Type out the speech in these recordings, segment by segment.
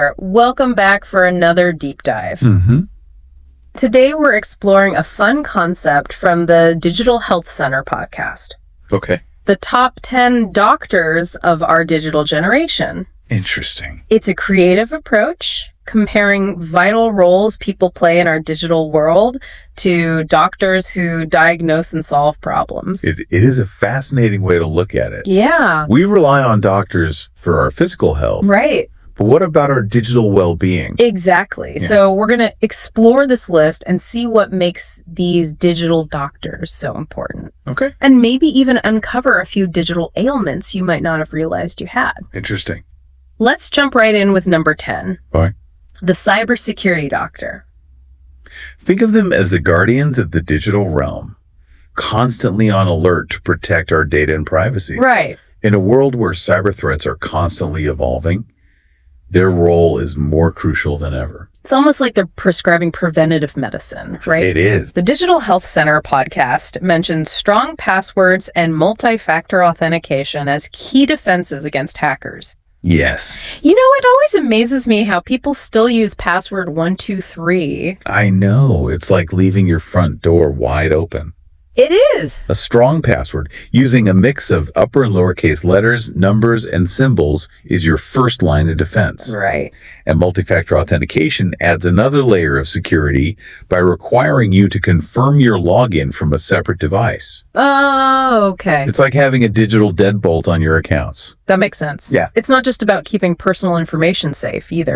there. Welcome back for another deep dive. Mm-hmm. Today we're exploring a fun concept from the Digital Health Center podcast. Okay. The top 10 doctors of our digital generation. Interesting. It's a creative approach comparing vital roles people play in our digital world to doctors who diagnose and solve problems. It is a fascinating way to look at it. Yeah. We rely on doctors for our physical health. Right. But what about our digital well-being? Exactly. Yeah. So we're going to explore this list and see what makes these digital doctors so important. Okay. And maybe even uncover a few digital ailments you might not have realized you had. Interesting. Let's jump right in with number 10. All right. The cybersecurity doctor. Think of them as the guardians of the digital realm, constantly on alert to protect our data and privacy. Right. In a world where cyber threats are constantly evolving, their role is more crucial than ever. It's almost like they're prescribing preventative medicine, right? It is. The Digital Health Center podcast mentions strong passwords and multi-factor authentication as key defenses against hackers. Yes. You know, it always amazes me how people still use password 123. I know. It's like leaving your front door wide open. It is. A strong password using a mix of upper and lowercase letters, numbers, and symbols is your first line of defense. Right. And multi-factor authentication adds another layer of security by requiring you to confirm your login from a separate device. Oh, okay. It's like having a digital deadbolt on your accounts. That makes sense. Yeah. It's not just about keeping personal information safe either.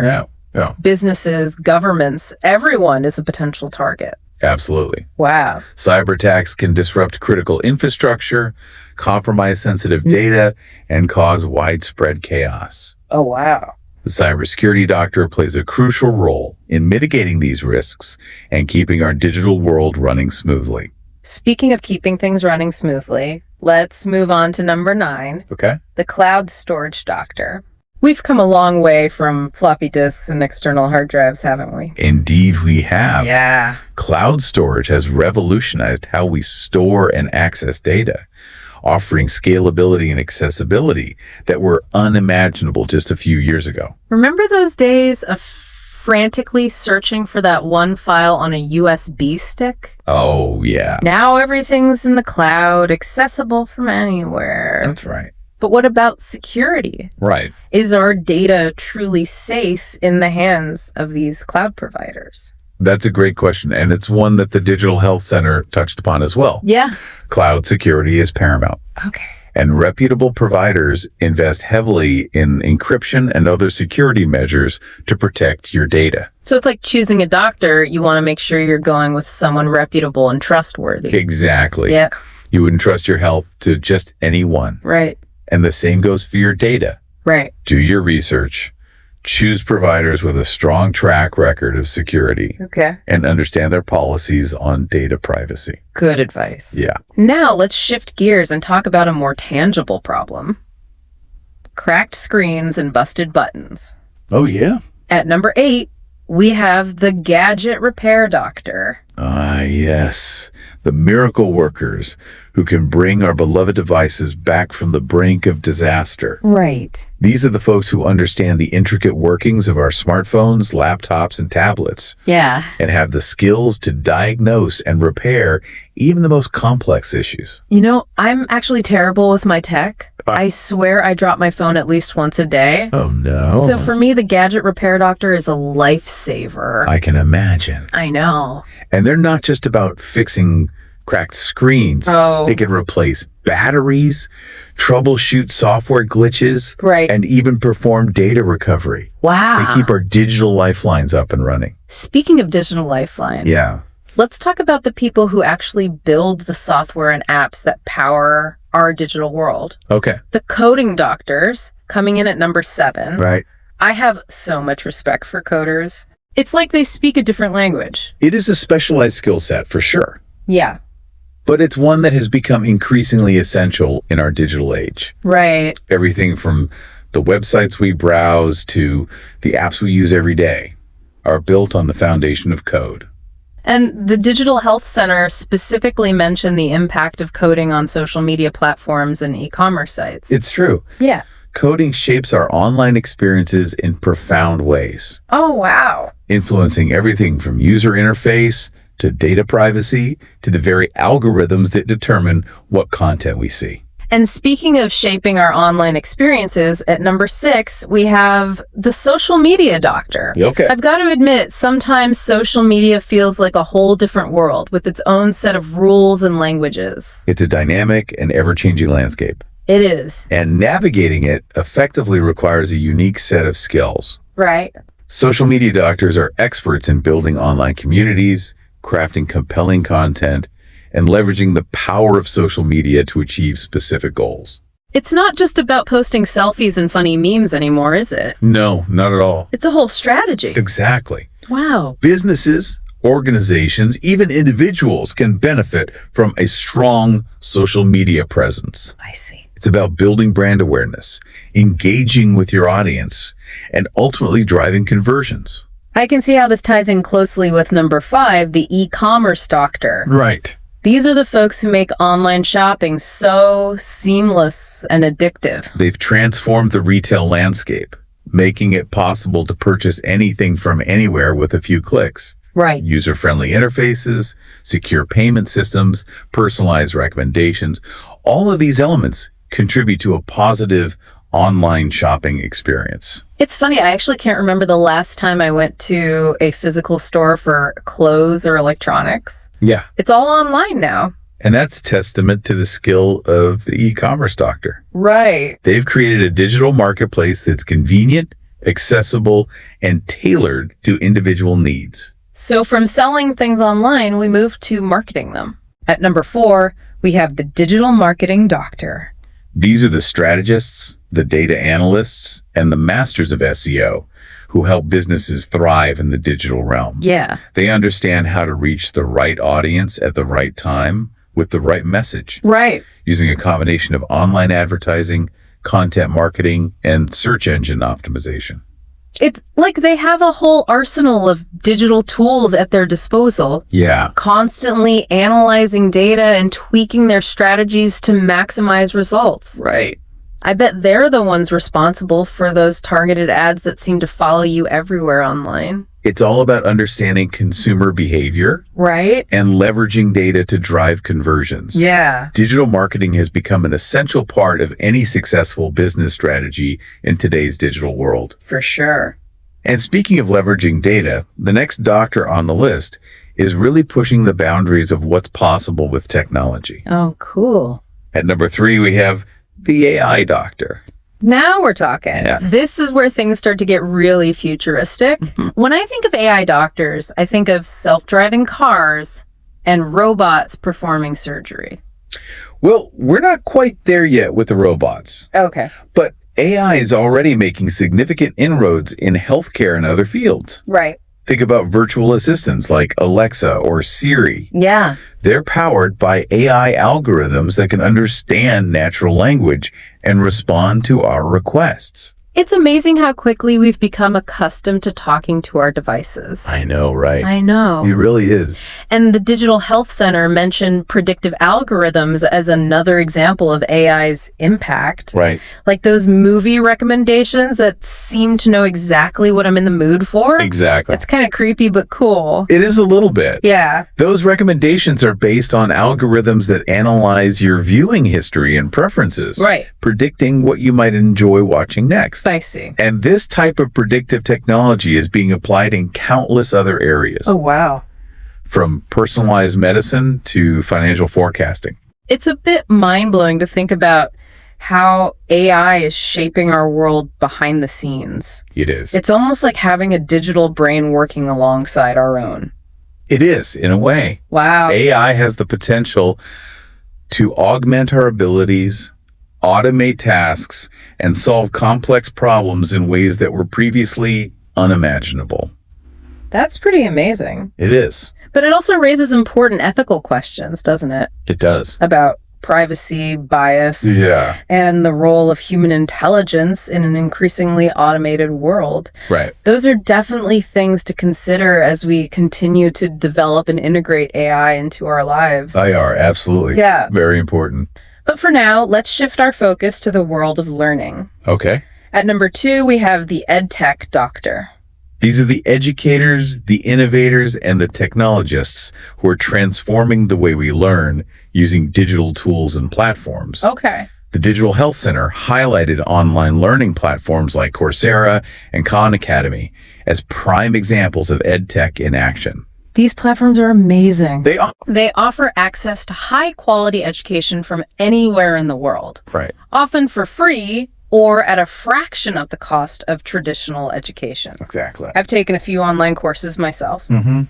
No. Businesses, governments, everyone is a potential target. Absolutely. Wow. Cyber attacks can disrupt critical infrastructure, compromise sensitive data, and cause widespread chaos. Oh, wow. The cybersecurity doctor plays a crucial role in mitigating these risks and keeping our digital world running smoothly. Speaking of keeping things running smoothly, let's move on to number 9, Okay? the cloud storage doctor. We've come a long way from floppy disks and external hard drives, haven't we? Indeed, we have. Yeah. Cloud storage has revolutionized how we store and access data, offering scalability and accessibility that were unimaginable just a few years ago. Remember those days of frantically searching for that one file on a USB stick? Oh, yeah. Now everything's in the cloud, accessible from anywhere. That's right. But what about security? Right. Is our data truly safe in the hands of these cloud providers? That's a great question, and it's one that the Digital Health Center touched upon as well. Yeah. Cloud security is paramount, Okay. and reputable providers invest heavily in encryption and other security measures to protect your data. So it's like choosing a doctor. You want to make sure you're going with someone reputable and trustworthy. Exactly. Yeah. You wouldn't trust your health to just anyone. Right. And the same goes for your data. Right. Do your research, choose providers with a strong track record of security, Okay. and understand their policies on data privacy. Good advice. Yeah. Now let's shift gears and talk about a more tangible problem. Cracked screens and busted buttons. Oh, yeah? At number 8, we have the gadget repair doctor. Ah, yes. The miracle workers who can bring our beloved devices back from the brink of disaster. Right. These are the folks who understand the intricate workings of our smartphones, laptops, and tablets, Yeah. and have the skills to diagnose and repair even the most complex issues. You know, I'm actually terrible with my tech. I swear I drop my phone at least once a day. Oh, no. So for me, the gadget repair doctor is a lifesaver. I can imagine. I know. And they're not just about fixing cracked screens. Oh. They can replace batteries, troubleshoot software glitches, Right. and even perform data recovery. Wow. They keep our digital lifelines up and running. Speaking of digital lifeline, Yeah. let's talk about the people who actually build the software and apps that power our digital world. Okay. The coding doctors, coming in at number 7. Right. I have so much respect for coders. It's like they speak a different language. It is a specialized skill set for sure, Yeah. but it's one that has become increasingly essential in our digital age. Right. Everything from the websites we browse to the apps we use every day are built on the foundation of code. And the Digital Health Center specifically mentioned the impact of coding on social media platforms and e-commerce sites. It's true. Yeah. coding shapes our online experiences in profound ways, Oh, wow. influencing everything from user interface to data privacy to the very algorithms that determine what content we see. And speaking of shaping our online experiences, at number 6, we have the social media doctor. Okay. I've got to admit, sometimes social media feels like a whole different world with its own set of rules and languages. It's a dynamic and ever-changing landscape, It is. and navigating it effectively requires a unique set of skills. Right. Social media doctors are experts in building online communities, crafting compelling content, and leveraging the power of social media to achieve specific goals. It's not just about posting selfies and funny memes anymore, is it? No, not at all. It's a whole strategy. Exactly. Wow. Businesses, organizations, even individuals can benefit from a strong social media presence. I see. It's about building brand awareness, engaging with your audience, and ultimately driving conversions. I can see how this ties in closely with number 5, the e-commerce doctor. Right. These are the folks who make online shopping so seamless and addictive. They've transformed the retail landscape, making it possible to purchase anything from anywhere with a few clicks. Right. User-friendly interfaces, secure payment systems, personalized recommendations. All of these elements contribute to a positive online shopping experience. It's funny, I actually can't remember the last time I went to a physical store for clothes or electronics. Yeah. It's all online now. And that's testament to the skill of the e-commerce doctor. Right. They've created a digital marketplace that's convenient, accessible, and tailored to individual needs. So from selling things online, we move to marketing them. At number 4, we have the digital marketing doctor. These are the strategists, the data analysts, and the masters of SEO who help businesses thrive in the digital realm. Yeah. They understand how to reach the right audience at the right time with the right message, Right. using a combination of online advertising, content marketing, and search engine optimization. It's like they have a whole arsenal of digital tools at their disposal, Yeah. constantly analyzing data and tweaking their strategies to maximize results. Right. I bet they're the ones responsible for those targeted ads that seem to follow you everywhere online. It's all about understanding consumer behavior Right? and leveraging data to drive conversions. Yeah. Digital marketing has become an essential part of any successful business strategy in today's digital world. For sure. And speaking of leveraging data, the next doctor on the list is really pushing the boundaries of what's possible with technology. Oh, cool. At number 3, we have the AI doctor. Now we're talking. Yeah. This is where things start to get really futuristic. When I think of AI doctors, I think of self-driving cars and robots performing surgery. Well, we're not quite there yet with the robots, Okay. but AI is already making significant inroads in healthcare and other fields. Right. Think about virtual assistants like Alexa or Siri. Yeah. They're powered by AI algorithms that can understand natural language and respond to our requests. It's amazing how quickly we've become accustomed to talking to our devices. I know, right? I know. It really is. And the Digital Health Center mentioned predictive algorithms as another example of AI's impact. Right. Like those movie recommendations that seem to know exactly what I'm in the mood for. Exactly. It's kind of creepy, but cool. It is a little bit. Yeah. Those recommendations are based on algorithms that analyze your viewing history and preferences, Right. predicting what you might enjoy watching next. I see. And this type of predictive technology is being applied in countless other areas, Wow. from personalized medicine to financial forecasting. It's a bit mind-blowing to think about how AI is shaping our world behind the scenes. It is. It's almost like having a digital brain working alongside our own. It is, in a way. Wow. AI has the potential to augment our abilities, automate tasks, and solve complex problems in ways that were previously unimaginable. That's pretty amazing. It is. But it also raises important ethical questions, doesn't it? It does. About privacy, bias, Yeah. and the role of human intelligence in an increasingly automated world. Right. Those are definitely things to consider as we continue to develop and integrate AI into our lives. They are, absolutely. Yeah. Very important. But for now, let's shift our focus to the world of learning. Okay. At number 2, we have the EdTech Doctor. These are the educators, the innovators, and the technologists who are transforming the way we learn using digital tools and platforms. Okay. The Digital Health Center highlighted online learning platforms like Coursera and Khan Academy as prime examples of EdTech in action. These platforms are amazing. They offer access to high-quality education from anywhere in the world, Right. often for free or at a fraction of the cost of traditional education. Exactly. I've taken a few online courses myself, Mm-hmm.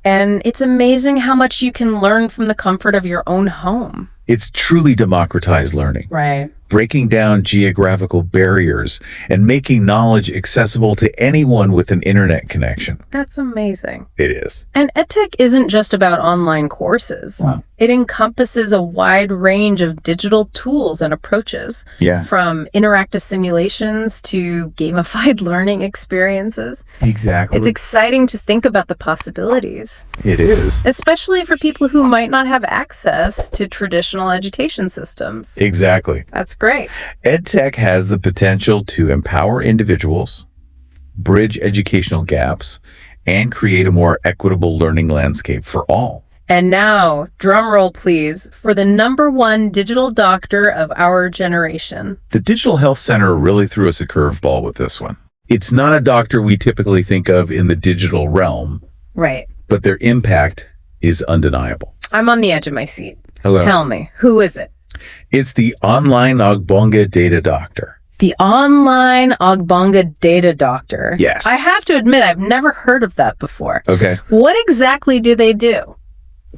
and it's amazing how much you can learn from the comfort of your own home. It's truly democratized learning, Right. breaking down geographical barriers and making knowledge accessible to anyone with an internet connection. That's amazing. It is. And EdTech isn't just about online courses. Wow. It encompasses a wide range of digital tools and approaches, Yeah. from interactive simulations to gamified learning experiences. Exactly. It's exciting to think about the possibilities, It is. especially for people who might not have access to traditional education systems. Exactly. That's great. EdTech has the potential to empower individuals, bridge educational gaps, and create a more equitable learning landscape for all. And now, drum roll please, for the number 1 digital doctor of our generation. The Digital Health Center really threw us a curveball with this one. It's not a doctor we typically think of in the digital realm, Right. but their impact is undeniable. I'm on the edge of my seat. Hello. Tell me, who is it? It's the Online Ogbonga Data Doctor. The Online Ogbonga Data Doctor. Yes. I have to admit, I've never heard of that before. Okay. What exactly do they do?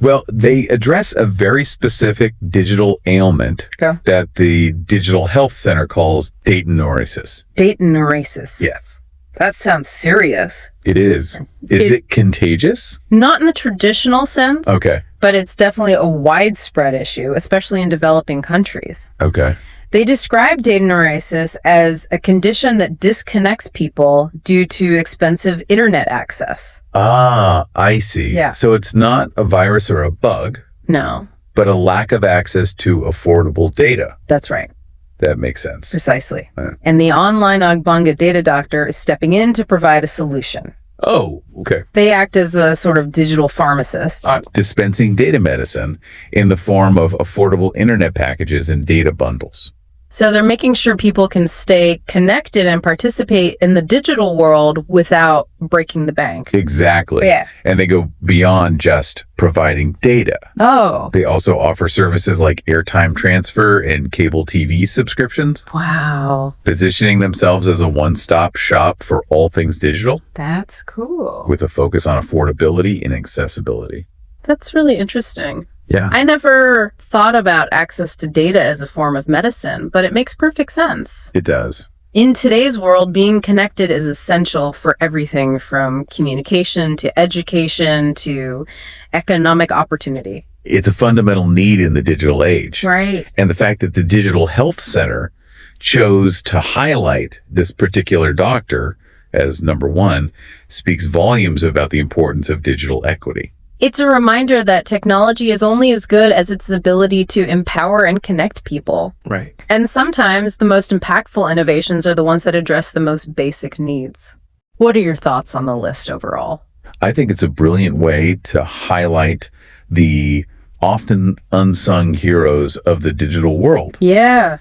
Well, they address a very specific digital ailment Okay. that the Digital Health Center calls Datanorisis. Datanorisis. Yes. That sounds serious. It is. Is it contagious? Not in the traditional sense, Okay. but it's definitely a widespread issue, especially in developing countries. Okay. They describe Datanorisis as a condition that disconnects people due to expensive internet access. Ah, I see. Yeah. So it's not a virus or a bug, No, but a lack of access to affordable data. that's right. That makes sense. Precisely. Right. And the Online Ogbonga Data Doctor is stepping in to provide a solution. Oh, okay. They act as a sort of digital pharmacist. Dispensing data medicine in the form of affordable internet packages and data bundles. So they're making sure people can stay connected and participate in the digital world without breaking the bank. Exactly. Yeah. And they go beyond just providing data. Oh, They also offer services like airtime transfer and cable TV subscriptions, wow. positioning themselves as a one-stop shop for all things digital That's cool. with a focus on affordability and accessibility. That's really interesting. Yeah. I never thought about access to data as a form of medicine, but it makes perfect sense. It does. In today's world, being connected is essential for everything from communication to education to economic opportunity. It's a fundamental need in the digital age. Right. And the fact that the Digital Health Center chose to highlight this particular doctor as number 1 speaks volumes about the importance of digital equity. It's a reminder that technology is only as good as its ability to empower and connect people. Right. And sometimes the most impactful innovations are the ones that address the most basic needs. What are your thoughts on the list overall? I think it's a brilliant way to highlight the often unsung heroes of the digital world. Yeah.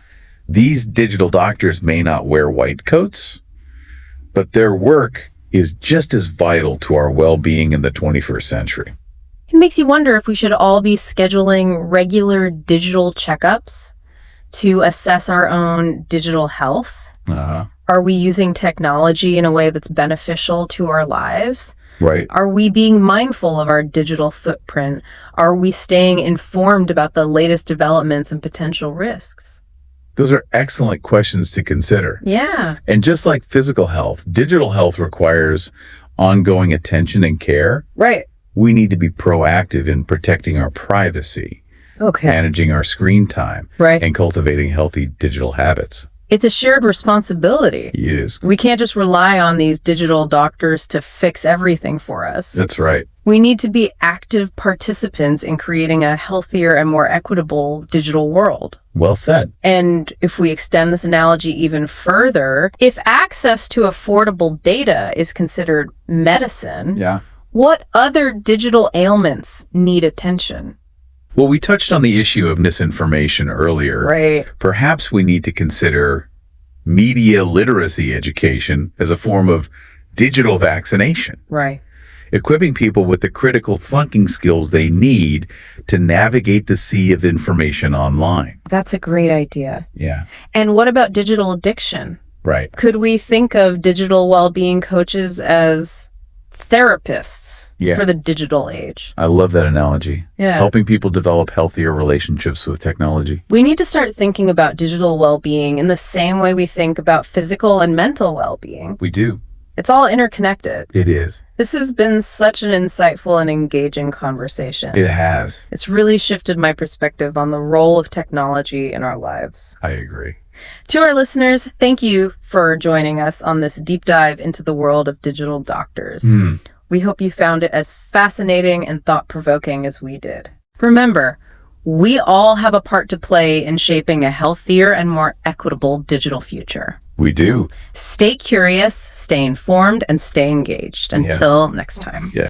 These digital doctors may not wear white coats, but their work is just as vital to our well-being in the 21st century. It makes you wonder if we should all be scheduling regular digital checkups to assess our own digital health. Uh-huh. Are we using technology in a way that's beneficial to our lives? Right. Are we being mindful of our digital footprint? Are we staying informed about the latest developments and potential risks? Those are excellent questions to consider. Yeah. And just like physical health, digital health requires ongoing attention and care. Right. We need to be proactive in protecting our privacy, Okay. managing our screen time, Right. and cultivating healthy digital habits. It's a shared responsibility. It is. We can't just rely on these digital doctors to fix everything for us. That's right. We need to be active participants in creating a healthier and more equitable digital world. Well said. And if we extend this analogy even further, if access to affordable data is considered medicine, Yeah. what other digital ailments need attention? Well, we touched on the issue of misinformation earlier. Right. Perhaps we need to consider media literacy education as a form of digital vaccination, Right. equipping people with the critical thinking skills they need to navigate the sea of information online. That's a great idea. Yeah, And what about digital addiction? right. Could we think of digital well-being coaches as therapists Yeah. for the digital age? I love that analogy. Yeah. Helping people develop healthier relationships with technology. We need to start thinking about digital well-being in the same way we think about physical and mental well-being. We do. It's all interconnected. It is. This has been such an insightful and engaging conversation. It has. It's really shifted my perspective on the role of technology in our lives. I agree. To our listeners, thank you for joining us on this deep dive into the world of digital doctors. We hope you found it as fascinating and thought-provoking as we did. Remember, we all have a part to play in shaping a healthier and more equitable digital future. We do. Stay curious, stay informed, and stay engaged. Until next time. Yeah.